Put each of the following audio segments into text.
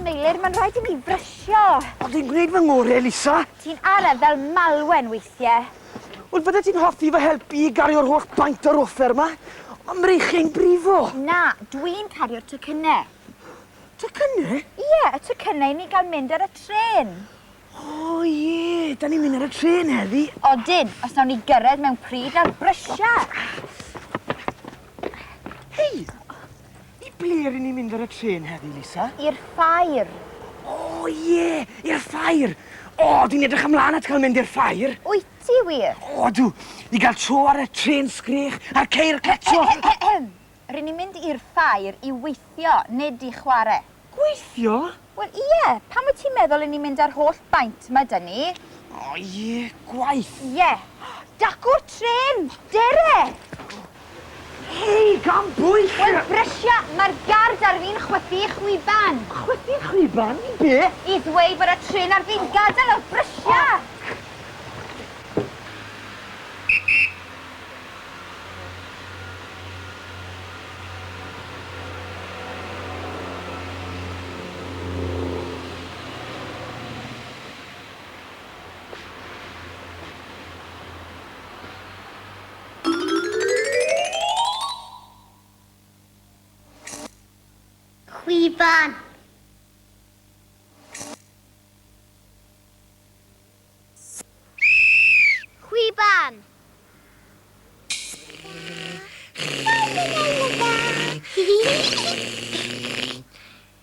Meilir, mae'n rhaid I mi brysio. O, dwi'n gwneud fy ngorau, Lisa. Ti'n araf fel malwen weithiau. Wel, bydde ti'n hoffi fy helpu I gario'r holl baint o'r offer yma? Ond mreichyn brifo. Na, dwi'n cario'r tocynnau. Tocynnau? Ie, y tocynnau ni gael mynd ar y tren. O, ie, da ni'n mynd ar y tren heddi. Odyn, os nawn ni gyrraedd mewn pryd ar brysia. Hei, I ble rydyn ni'n mynd ar y tren heddi, Lisa? I'r ffair. O, ie, i'r ffair. O, dwi'n edrych ymlaen at cael mynd i'r ffair. Wyt ti wir? O, dw, I gael tro ar y tren sgrech a'r ceir cletio. Rydyn ni'n mynd i'r ffair I weithio, nid I chwarae. Gweithio? Wel, ie, pam wyt ti'n meddwl I ni'n mynd ar holl baint yma dyn ni? O, ie, gwaith. Ie, dacwr tren, dere! Hei, gan bwyll! Wel, brysia, mae'r gard ar fi'n chwythu chwiban. Chwythu chwiban? I be? I ddweud bod y tren ar fi'n gadael o brysia. Chwiban. Chwiban.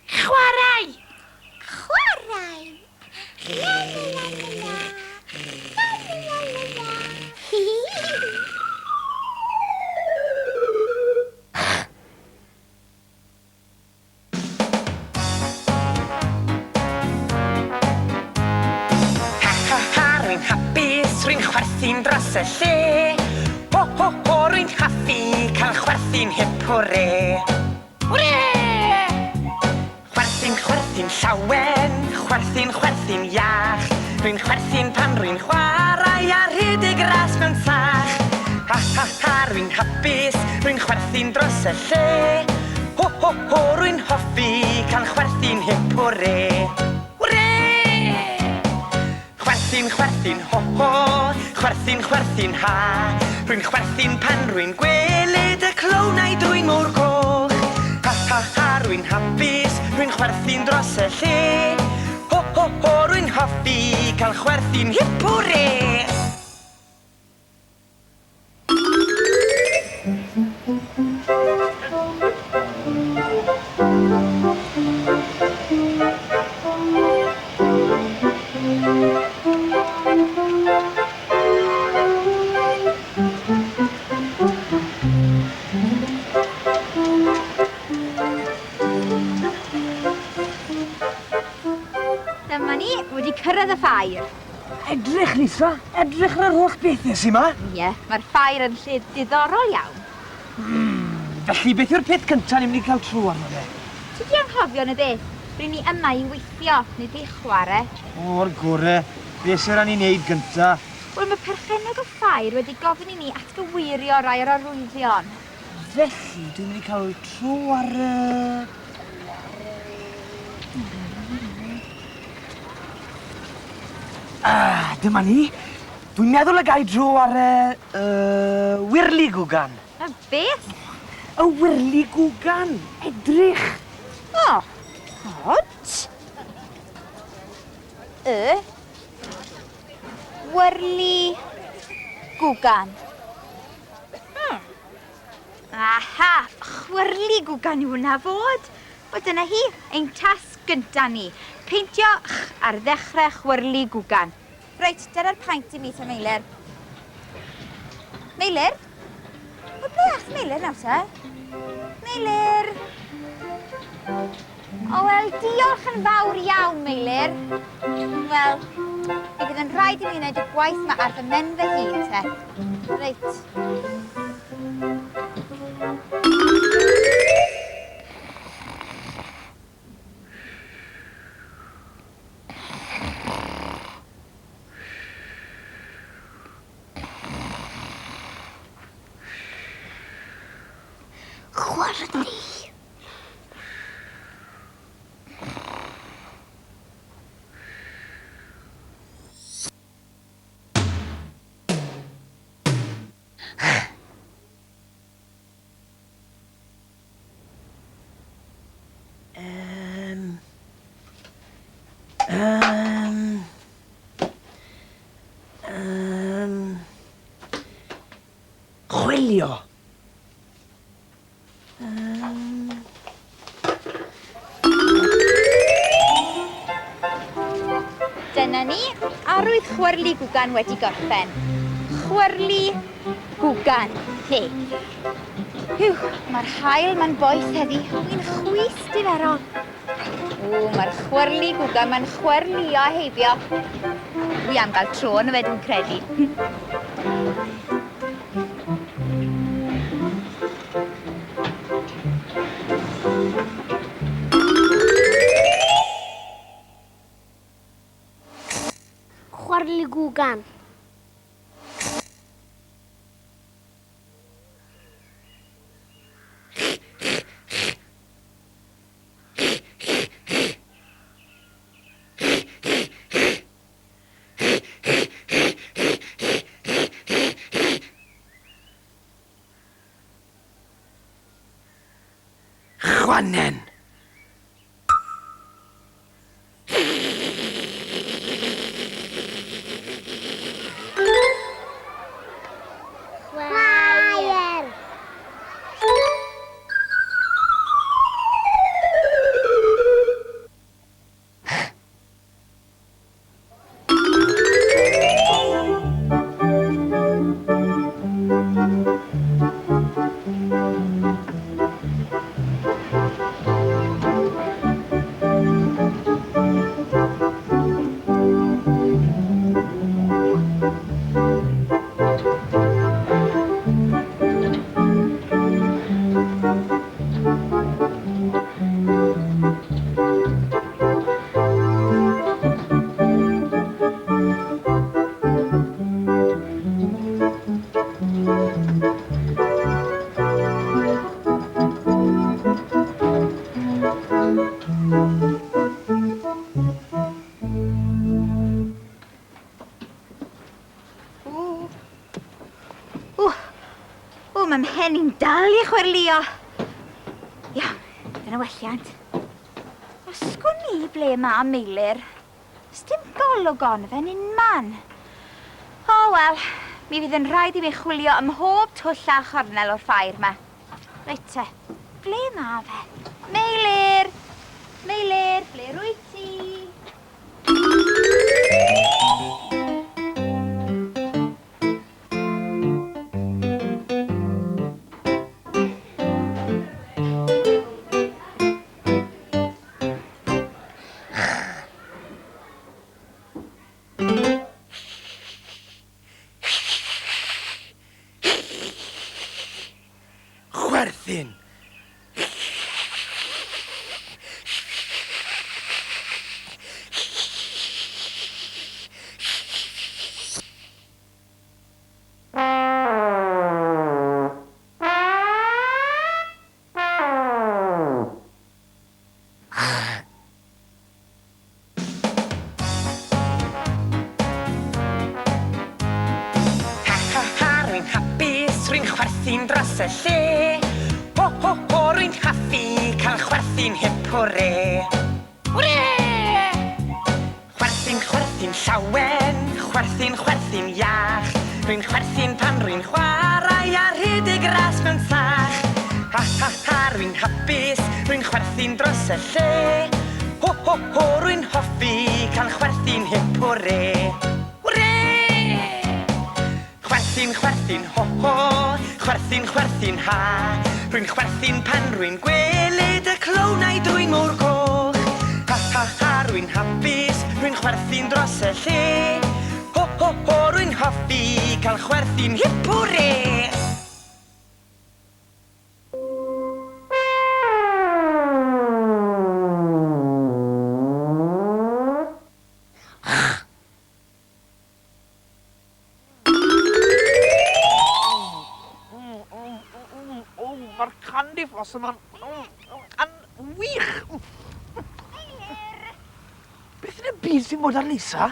Chwarae. Chwarae. La la la la la. La la la la la. Rwy'n hapus, rwy'n chwerthu'n dros y lle. Ho, ho, ho, rwy'n hoffi cael chwerthu'n hip hwre. Hwre! Chwerthu'n llawen, chwerthu'n iach. Rwy'n chwerthu'n pan rwy'n chwarae a rhedeg ras mewn sach. Ha, ha, ha, rwy'n hapus, rwy'n chwerthu'n dros y lle. Ho, ho, ho, rwy'n hoffi cael chwerthu'n hip hwre. Chwerthu'n ho ho, chwerthu'n ha. Rwy'n chwerthu'n pan rwy'n gweled y clownau drwy'n môr coch. Ha ha ha, rwy'n hapus, rwy'n chwerthu'n dros y lle. Ho ho ho, rwy'n hoffi cael chwerthu'n hip hwre. Dyma ni wedi cyrraedd y ffair. Edrych, Lisa. Edrych ar yr holl bethau sy'n ma. Ie, mae'r ffair yn lle diddorol iawn. Felly, beth yw'r peth cyntaf ni'n mynd I cael tro arno fe? Ti di anghofio yn y beth? Rydyn ni yma I weithio, nid I chwarae. O'r gore. Be sy'n rhan I wneud gyntaf? Wel, mae perchennog y ffair wedi gofyn I ni atgyweirio rai o'r arwyddion. Felly, dwi'n mynd I cael tro ar dyma ni. Dwi'n meddwl y gai dro ar wirli gwgan. Y beth? Y wirli gwgan. Edrych. O, hod. Wyrli gwgan. Aha, chwyrli gwgan yw hwnna fod. Wel, dyna hi, ein tasg gynta ni. Peintio ar ddechrau chwyrli gwgan. Reit, dyna'r paint I mi, ta Meilir. Meilir? O, ble ach Meilir nawr ta? Meilir? O, wel, diolch yn fawr iawn, Meilir. Wel, mi fydd yn rhaid I mi wneud y gwaith yma ar fy men fy hun, te. Reit. Chwilio. Dyna ni, arwydd chwyrlu gwgan wedi gorffen. Chwyrlu gwgan. He. Hw, mae'r hael ma'n boeth heddi. Wy'n chwys diferol. Mae'r chwyrlu gwgan ma'n chwyrlio heibio. Wi am gael tro yn y fe dwi'n credu. Chwarli gwgan. Chwanen. Meilir. Mae mhen i'n dal i chwyrlio. Iawn, dyna welliant. Osgwn ni ble mae Meilir. Sdim golwg on fe'n un man. O, wel, mi fydd yn rhaid i mi chwilio ym mhob twll a chornel o'r ffair yma. Reit te, ble mae fe? Meilir! Meilir, ble rwy ti? Chwerthin. Rwy'n hapus, rwy'n chwerthin dros y lle. Ho, ho, ho, rwy'n haffi cael chwerthin hip hwre. Hwre! Chwerthin, chwerthin llawen, chwerthin, chwerthin iach. Rwy'n chwerthin pan rwy'n chwarae a rhedeg ras mewn sach. Ha, ha, ha, rwy'n hapus, rwy'n chwerthin dros y lle. Ho, ho, ho, rwy'n hoffi cael chwerthin hip hwre. Chwerthin, chwerthin, ho, ho, chwerthin, chwerthin, ha. Rwy'n chwerthin pan rwy'n gweled y clownau drwy'n môr coch. Ha, ha, ha, rwy'n hapus, rwy'n chwerthin dros y lle. Ho, ho, ho, rwy'n hoffi cael chwerthin hip hwre. Mae'r gandi ffos yma'n wych. Beth yn y byd sy'n bod ar Lisa?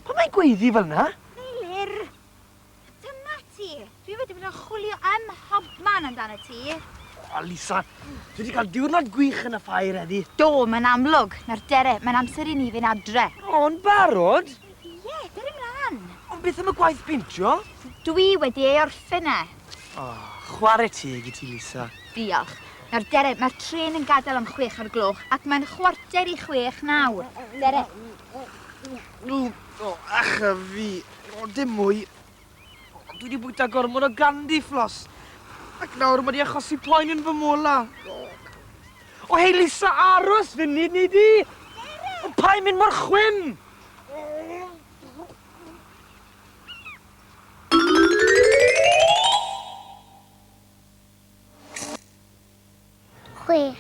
Pa mae'n gweiddi fel na? Meilir, dyma ti. Dwi wedi bod yn chwilio am hobman amdano ti. O, Lisa, dwi wedi cael diwrnod gwych yn y ffair heddi. Do, mae'n amlwg. Na'r dere, mae'n amser i ni fynd adre. O'n barod? Ie, dyr ymlaen. Ond beth am y gwaith pintio? Dwi wedi ei orffen e. O, chwarae teg i ti, Lisa. Diolch. Na'r dere, mae'r tren yn gadael am 6 o'r gloch ac mae'n 6:45 nawr. Dere. O, acha fi. O, dim mwy. O, dwi wedi bwyta gormod o gandi fflos. Ac nawr mae di achosi poen yn fy mola. O, hei, Lisa, aros funud ni di. O, pa'i mynd mor chwyn. Chwech.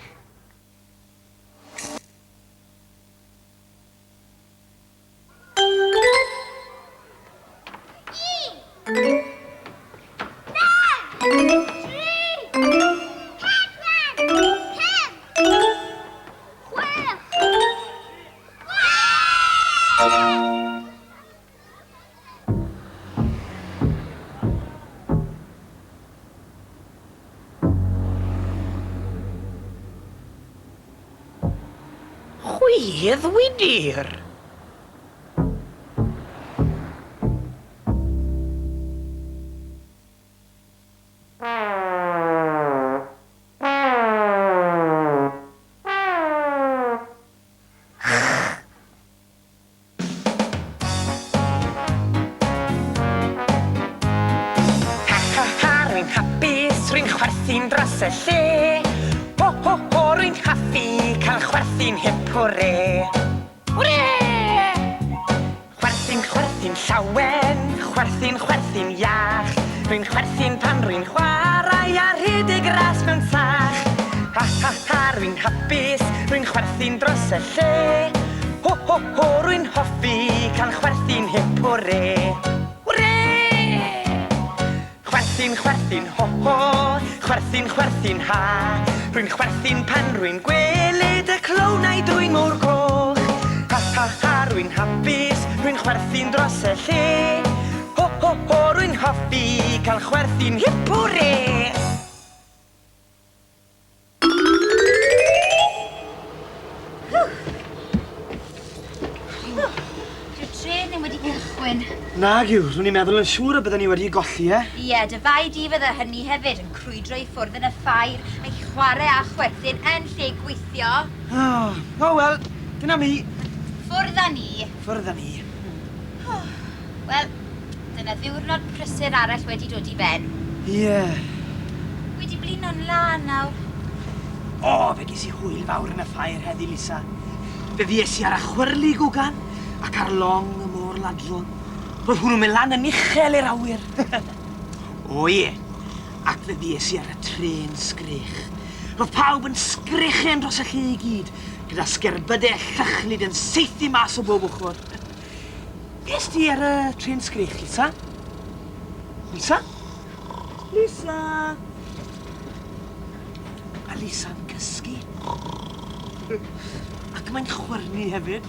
Chwedd wydir. Rwy'n hapus, rwy'n chwerthu'n dros y lle. Ho, ho, ho, rwy'n haffi cael chwerthu'n hip hwre. Hwre! Chwerthu'n llawen, chwerthu'n iach. Rwy'n chwerthu'n pan rwy'n chwarae a rhedeg ras mewn sach. Ha, ha, ha, rwy'n hapus, rwy'n chwerthu'n dros y lle. Ho, ho, ho, rwy'n hoffi cael chwerthu'n hip hwre. Chwerthu'n ho ho, chwerthu'n ha. Rwy'n chwerthu'n pan rwy'n gweled y clownau drwy'n môr coch. Ha ha ha, rwy'n hapus, rwy'n chwerthu'n dros y lle. Ho ho ho, rwy'n hoffi cael chwerthu'n hip hwre. Dy'r tren ddim wedi cychwyn. Nag yw, rwy'n i'n meddwl yn siŵr y byddwn ni wedi golli, e? Ie, dy fai di fydde hynny hefyd yn crwydro i ffwrdd yn y ffair, a'i chwarae a chwerthin yn lle gweithio. O, wel, dyna mi. Ffwrdd â ni. Ffwrdd â ni. Wel, dyna ddiwrnod prysur arall wedi dod i ben. Ie. Wedi blino'n lan nawr. O, fe ges i hwyl fawr yn y ffair heddi, Lisa. Fe fies i ar y chwyrlu gwgan ac ar long y môr ladron. Roedd hwnnw'n mynd lan yn uchel i'r awyr. O ie, ac fe fies i ar y tren sgrech. Roedd pawb yn sgrechen dros y lle i gyd, gyda sgerbydau llychlyd yn seithi mas o bob ochr. Ges ti ar y tren sgrech, Lisa? Lisa? Lisa? Mae Lisa'n cysgu. Ac mae'n chwyrnu hefyd.